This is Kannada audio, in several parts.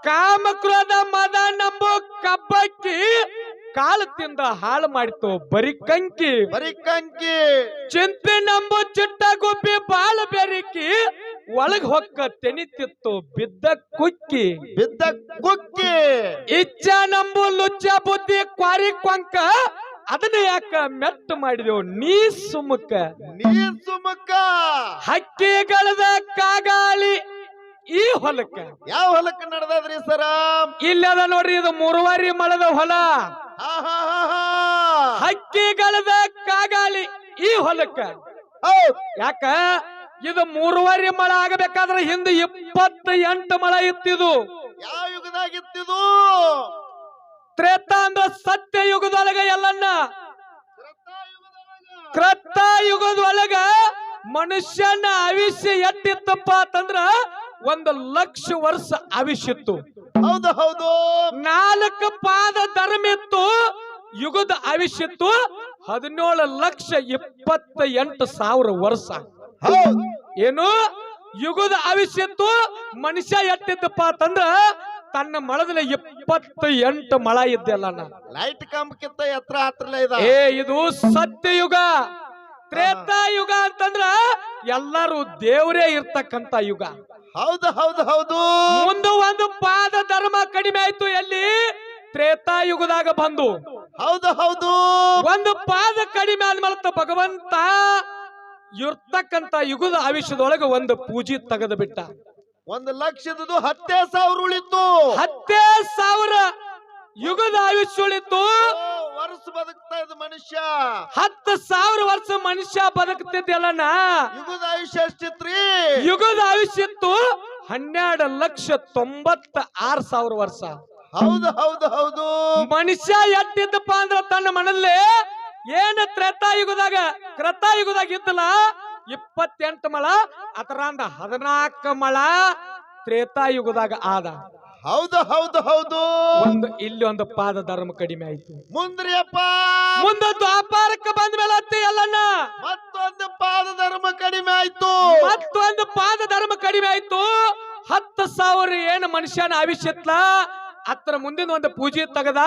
ಕಾಮ ಕ್ರೋಧ ಮದ ನಂಬು ಕಬ್ಬಕ್ಕಿ ಕಾಳು ತಿಂದ ಹಾಳು ಮಾಡಿತು ಬರಿ ಕಂಕಿ ಚಿಂತೆ ನಂಬು ಚಿಟ್ಟ ಗುಬ್ಬಿ ಬಾಳ ಬೆರಿಕಿ ಒಳಗ್ ಹೊಕ್ಕ ತೆನಿತಿತ್ತು ಬಿದ್ದ ಕುಕ್ಕಿ ಇಚ್ಛಾ ನಂಬು ಲುಚ್ಚ ಬುದ್ಧಿ ಕ್ವಾರಿ ಕೊಂಕ ಅದನ್ನ ಯಾಕ ಮೆಟ್ಟ ಮಾಡಿದೆವು ನೀ ಸುಮುಕ ಹಕ್ಕಿಗಳದ ಕಾಗಾಳಿ ಈ ಹೊಲಕ್ಕ ಯಾವ ಹೊಲಕ್ಕ ನಡೆದ್ರಿ ಸರ? ಇಲ್ಲದ ನೋಡ್ರಿ, ಇದು 3 ಮಳದ ಹೊಲ. ಹಕ್ಕಿಗಳದ ಕಾಗಾಳಿ ಈ ಹೊಲಕ್ಕ. ಯಾಕ ಇದು 3 ಮಳ ಆಗಬೇಕಾದ್ರೆ ಹಿಂದೆ 28 ಮಳ ಇತ್ತಿದು. ಯಾವ ಯುಗದಾಗಿತ್ತಿದು? ತ್ರೇತ ಅಂದ್ರ ಸತ್ಯ ಯುಗದೊಳಗ ಎಲ್ಲನ್ನ. ಕೃತ ಯುಗದೊಳಗ ಮನುಷ್ಯನ ಆಯುಷ್ಯ ಎಷ್ಟಿತ್ತಪ್ಪ ಅಂತಂದ್ರ 1,00,000 ವರ್ಷ ಆಯುಷ್ಯಿತ್ತು. ಹೌದು 4 ಪಾದ ಧರ್ಮ ಇತ್ತು. ಯುಗದ ಆಯುಷ್ಯಿತ್ತು 17,28,000 ವರ್ಷ. ಏನು ಯುಗದ ಆಯುಷ್ಯಿತ್ತು. ಮನುಷ್ಯ ಎಷ್ಟಿತ್ತಪ್ಪ ಅಂತಂದ್ರ ತನ್ನ ಮಳದಲ್ಲಿ 28 ಮಳ ಇದ್ದಲ್ಲ. ಲೈಟ್ ಕಂಬಕ್ಕಿಂತ ಎತ್ತರ ಹತ್ರಲ್ಲ ಇದು ಸತ್ಯಯುಗ. ತ್ರೇತಾಯುಗ ಅಂತಂದ್ರ ಎಲ್ಲರೂ ದೇವರೇ ಇರ್ತಕ್ಕಂತ ಯುಗ. ಹೌದು ಮುಂದೆ 1 ಪಾದ ಧರ್ಮ ಕಡಿಮೆ ಆಯ್ತು. ಎಲ್ಲಿ? ತ್ರೇತಾಯುಗದಾಗ ಬಂದು. ಹೌದು 1 ಪಾದ ಕಡಿಮೆ ಆದ್ಮೇಲೆ ಭಗವಂತ ಇರ್ತಕ್ಕಂತ ಯುಗದ ಆಯುಷ್ಯದೊಳಗೆ 1 ಪೂಜೆ ತೆಗೆದು ಬಿಟ್ಟ. 1,00,000 10,000 ಉಳಿತು. 10,000 ಯುಗದ ಆಯುಷ್ಯ ಉಳಿತು. ವರ್ಷ ಬದುಕ್ತಾ ಇದ್ದ ಮನುಷ್ಯ 10,000 ವರ್ಷ ಮನುಷ್ಯ ಬದುಕ್ತಿದ್ದಲ್ಲನ. ಯುಗದ ಆಯುಷ್ಯ ಎಷ್ಟಿತ್ರಿ? ಯುಗದ ಆಯುಷ್ಯ ಇತ್ತು 12,96,000 ವರ್ಷ. ಹೌದು ಮನುಷ್ಯ ಎಷ್ಟಿದ್ದಪ್ಪ ಅಂದ್ರ ತನ್ನ ಮನಲ್ಲೇ ಏನ ತ್ರೇತಾಯುಗದಾಗ ಕೃತಾಯುಗದಾಗ ಇದ್ದಲ್ಲ 28 ಮಳ, ಅದರಂದ 14 ಮಳ ತ್ರೇತಾಯುಗದಾಗ ಆದ. ಹೌದು ಇಲ್ಲಿ 1 ಪಾದ ಧರ್ಮ ಕಡಿಮೆ ಆಯ್ತು. ಮುಂದ್ರಿಯಪ್ಪ ಮುಂದೆ ದ್ವಾಪಾರಕ್ಕೆ ಬಂದ ಮೇಲೆ ಎಲ್ಲನ್ನ ಮತ್ತೊಂದು ಪಾದ ಧರ್ಮ ಕಡಿಮೆ ಆಯ್ತು. 10,000 ಏನು ಮನುಷ್ಯನ ಆಯುಷ್ಯತ್ಲ ಅತ್ರ ಮುಂದಿನ 1 ಪೂಜೆ ತೆಗದ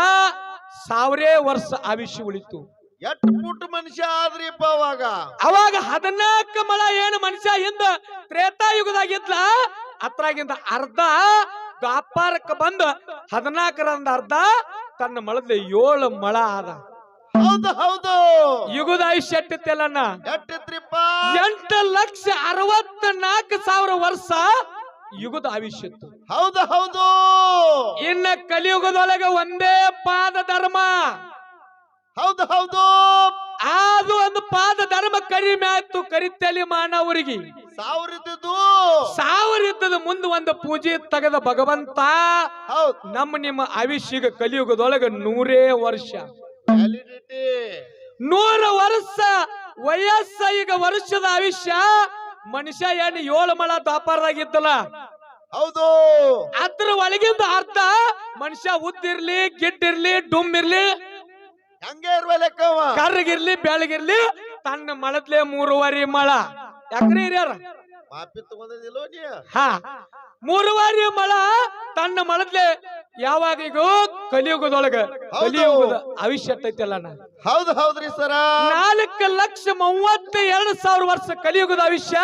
1000 ವರ್ಷ ಆಯುಷ್ಯ ಉಳಿತು. ಎಷ್ಟು ಪುಟ್ಟ ಮನುಷ್ಯ ಆದ್ರಿಪ್ಪ ಅವಾಗ 14 ಮಳ ಏನು ಮನುಷ್ಯ ಹಿಂದ ತ್ರೇತಾಯುಗದಾಗಿದ್ಲ ಅತ್ರಾಗಿಂದ ಅರ್ಧ ದ್ವಾಪಾರಕ್ಕೆ ಬಂದ 14ರಂದ ಅರ್ಧ ತನ್ನ ಮಳದ 7 ಮಳ ಆದ. ಹೌದು ಯುಗದ ಆಯುಷ್ಯ ಎಷ್ಟಿತ್ತಲ್ಲ? ಎಷ್ಟಿತ್ರಿಪ್ಪ? 8,64,000 ವರ್ಷ ಯುಗದ ಆಯುಷ್ಯ ಇತ್ತು. ಹೌದು ಇನ್ನ ಕಲಿಯುಗದೊಳಗೆ 1 ಪಾದ ಧರ್ಮ. ಹೌದು ಅದು 1 ಪಾದ ಧರ್ಮ ಕಡಿಮೆ ಆಯ್ತು. ಕರಿತಲಿ ಮಾನವರಿಗೆ 1000 ಇದ್ದದ ಮುಂದೆ 1 ಪೂಜೆ ತೆಗೆದ ಭಗವಂತ ನಿಮ್ಮ ಆಯುಷ್ಯ ಕಲಿಯುಗದೊಳಗೆ 100 ವರ್ಷ. 100 ವರ್ಷ ವಯಸ್ಸ. ಈಗ ವರ್ಷದ ಆಯುಷ್ಯ ಮನುಷ್ಯ ಏನು 7 ಮಳ ದ್ವಾಪಾರದಾಗಿದ್ದಲ್ಲ. ಹೌದು ಅದ್ರ ಒಳಗಿಂದ ಅರ್ಧ ಮನುಷ್ಯ ಉದ್ದಿರ್ಲಿ ಗಿಡ್ಡಿರ್ಲಿ ಡುಮ್ಮಿರ್ಲಿ ಹಂಗೆ ಇರುವ ಲೆಕ್ಕವ. ಕರ್ರಗಿರ್ಲಿ ಬೆಳಗಿರ್ಲಿ ತನ್ನ ಮಳದ್ಲೆ 3.5 ಮಳ. ಯಾಕ್ರಿ ಹಿರಿಯರ? ಮಾಪಿ ತಗೊಂಡಿಲ್ಲ ನೀ? 3.5 ಮಳ ತನ್ನ ಮಳದ್ಲೆ. ಯಾವಾಗ ಈಗ ಕಲಿಯುಗದೊಳಗ ಕಲಿಯುಗದ ಆಯುಷ್ಯ ಐತಲ್ಲ. ಹೌದ್ರಿ ಸರ. 4,32,000 ವರ್ಷ ಕಲಿಯುಗದ ಆಯುಷ್ಯ.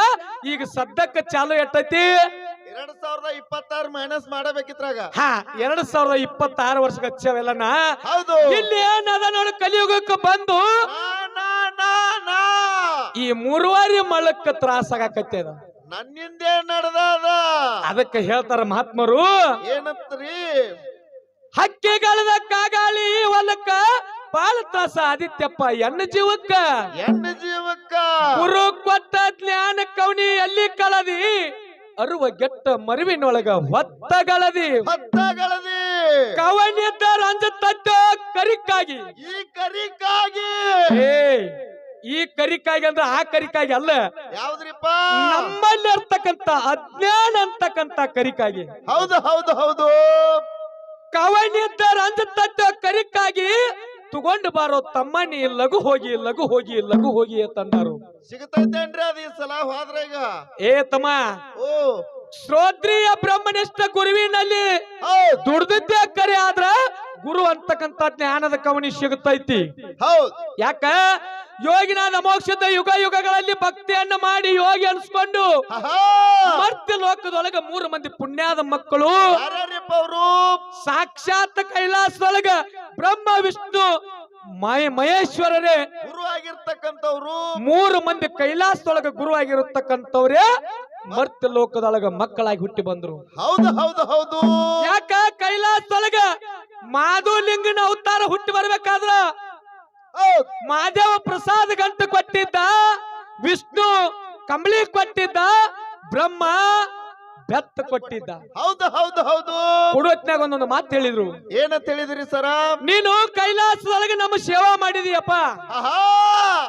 ಈಗ ಸದ್ಯಕ್ಕೆ ಚಾಲು ಎಟ್ಟೈತಿ? 2026 ಮೈನಸ್ ಮಾಡಬೇಕಿದ್ರಾಗ 2026 ವರ್ಷಕ್ಕೆ ಹಚ್ಚವೆಲ್ಲನ. ಹೌದು. ಇಲ್ಲಿ ಏನದ ನೋಡಿ, ಕಲಿಯುಗಕ್ಕೆ ಬಂದು ಈ 3.5 ಮಳಕ್ಕೆ ತ್ರಾಸ ಆಗಾಕತ್ತದ. ನನ್ನಿಂದೇ ನಡೆದ. ಅದಕ್ಕೆ ಹೇಳ್ತಾರ ಮಹಾತ್ಮರು, ಏನಂತ್ರಿ? ಹಕ್ಕಿಗಳದ ಕಾಗಾಳಿ ಹೊಲಕ್ಕ ಬಾಳ ತ್ರಾಸ ಆದಿತ್ಯಪ್ಪ ಎನ್ನ ಜೀವಕ್ಕ. ಗುರು ಕೊಟ್ಟ ಜ್ಞಾನ ಕವನಿ ಎಲ್ಲಿ ಕಳದಿ, ಅರುವ ಗೆಟ್ಟ ಮರುವಿನೊಳಗ ಹೊತ್ತಗಳದಿ. ಕವನಿದ್ದ ರಂಜತಕ್ಕ ಕರಿಕಾಗಿ. ಈ ಕರಿಕಾಗಿ ಅಂದ್ರೆ ಆ ಕರಿಕಾಗಿ ಅಲ್ಲ. ಯಾವ್ದ್ರಿಪ್ಪ? ನಮ್ಮಲ್ಲಿ ಇರ್ತಕ್ಕಂತ ಅಜ್ಞಾನ ಅಂತಕ್ಕಂತ ಕರಿಕಾಗಿ. ಹೌದು ಕವನಿದ್ದ ರಂಜತಕ್ಕ ಕರಿಕಾಗಿ ತಗೊಂಡು ಬಾರೋ ತಮ್ಮನಿ ಲಘು ಹೋಗಿ ತಂದರು. ಸಿಗತೈತೇನ್ರಿ? ಅದು ಈ ಸಲ ಹೋದ್ರ ಈಗ ತಮ್ಮ ಶ್ರೋತ್ರಿಯ ಬ್ರಹ್ಮನಿಷ್ಠ ಗುರುವಿನಲ್ಲಿ ಹೌದ್ ದುಡ್ದಿದ್ದೇ ಕರೆ ಆದ್ರ ಗುರು ಅಂತಕ್ಕಂತ ಜ್ಞಾನದ ಕವನಿ ಸಿಗುತ್ತೈತಿ. ಹೌದ್ ಯಾಕ ಯೋಗಿನಾದ ಮೋಕ್ಷದ ಯುಗ ಯುಗಗಳಲ್ಲಿ ಭಕ್ತಿಯನ್ನ ಮಾಡಿ ಯೋಗಿ ಅನ್ಸ್ಕೊಂಡು ಆಹಾ. ಮರ್ತ್ಯ ಲೋಕದೊಳಗ 3 ಮಂದಿ ಪುಣ್ಯದ ಮಕ್ಕಳು ಯಾರ್ಯಾರಿಪ್ಪ ಅವರು? ಸಾಕ್ಷಾತ್ ಕೈಲಾಸದೊಳಗ ಬ್ರಹ್ಮ ವಿಷ್ಣು ಮಹೇಶ್ವರರೇ ಗುರು ಆಗಿರ್ತಕ್ಕಂಥವ್ರು 3 ಮಂದಿ ಕೈಲಾಸದೊಳಗ ಗುರು ಆಗಿರತಕ್ಕಂಥವ್ರೇ ಮರ್ತ್ಯ ಲೋಕದೊಳಗ ಮಕ್ಕಳಾಗಿ ಹುಟ್ಟಿ ಬಂದ್ರು. ಹೌದು ಹೌದು ಹೌದು ಯಾಕ ಕೈಲಾಸದೊಳಗ ಮಾಧುಲಿಂಗನ ಅವತಾರ ಹುಟ್ಟಿ ಬರ್ಬೇಕಾದ್ರ ಹೌದ್ ಮಾದೇವ ಪ್ರಸಾದ ಗಂಟು ಕೊಟ್ಟಿದ್ದ, ವಿಷ್ಣು ಕಂಬಳಿ ಕೊಟ್ಟಿದ್ದ, ಬ್ರಹ್ಮ ಬೆತ್ತ ಕೊಟ್ಟಿದ್ದ. ಹೌದು ಹೌದು ಹೌದು ಕೊಡೋತ್ನಾಗ ಒಂದೊಂದು ಮಾತು ಹೇಳಿದ್ರು. ಏನಂತ ಹೇಳಿದ್ರಿ ಸರ? ನೀನು ಕೈಲಾಸದೊಳಗೆ ನಮ್ಮ ಸೇವಾ ಮಾಡಿದೀಯಪ್ಪ, ಆಹಾ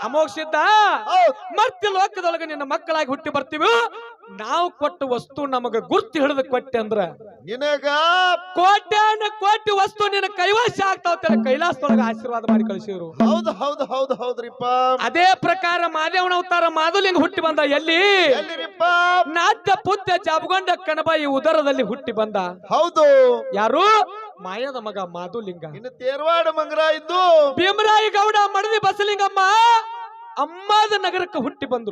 ಅಮೋಕ್ಷಿದ್ದ ಹೌದ್ ಮರ್ತ್ಯ ಲೋಕದೊಳಗೆ ನಿನ್ನ ಮಕ್ಕಳಾಗಿ ಹುಟ್ಟಿ ಬರ್ತೀವಿ. ನಾವು ಕೊಟ್ಟ ವಸ್ತು ನಮಗ ಗುರ್ತಿ ಹಿಡಿದು ಕೊಟ್ಟೆ ಅಂದ್ರ ನಿನಗ ಕೋಟ್ಯಾನ ಕೋಟಿ ವಸ್ತು ನಿನ್ನ ಕೈವಶ ಆಗ್ತಾವ ಕೈಲಾಸದೊಳಗೆ ಆಶೀರ್ವಾದ ಮಾಡಿ ಕಳಿಸಿದ್ರು. ಹೌದು ಹೌದು ಹೌದು ಹೌದ್ರಿಪ್ಪ. ಅದೇ ಪ್ರಕಾರ ಮಾದೇವನ ಅವತಾರ ಮಾಧುಲಿಂಗ ಹುಟ್ಟಿ ಬಂದ ಎಲ್ಲಿ? ಎಲ್ಲಿರಿಪ್ಪ? ನಾಟ್ಯ ಪುತ್ಯ ಜಾಬಗೊಂಡ ಕಣಬಾಯಿ ಉದರದಲ್ಲಿ ಹುಟ್ಟಿ ಬಂದ. ಹೌದು ಯಾರು? ಮಾಯದ ಮಗ ಮಾಧುಲಿಂಗ. ಇನ್ನು ತೇರ್ವಾಡ ಮಂಗರ ಇದ್ದು ಭೀಮರಾಯ ಗೌಡ ಮಡದಿ ಬಸಲಿಂಗಮ್ಮ ಅಮ್ಮದ ನಗರಕ್ಕೆ ಹುಟ್ಟಿ ಬಂದ್ರು.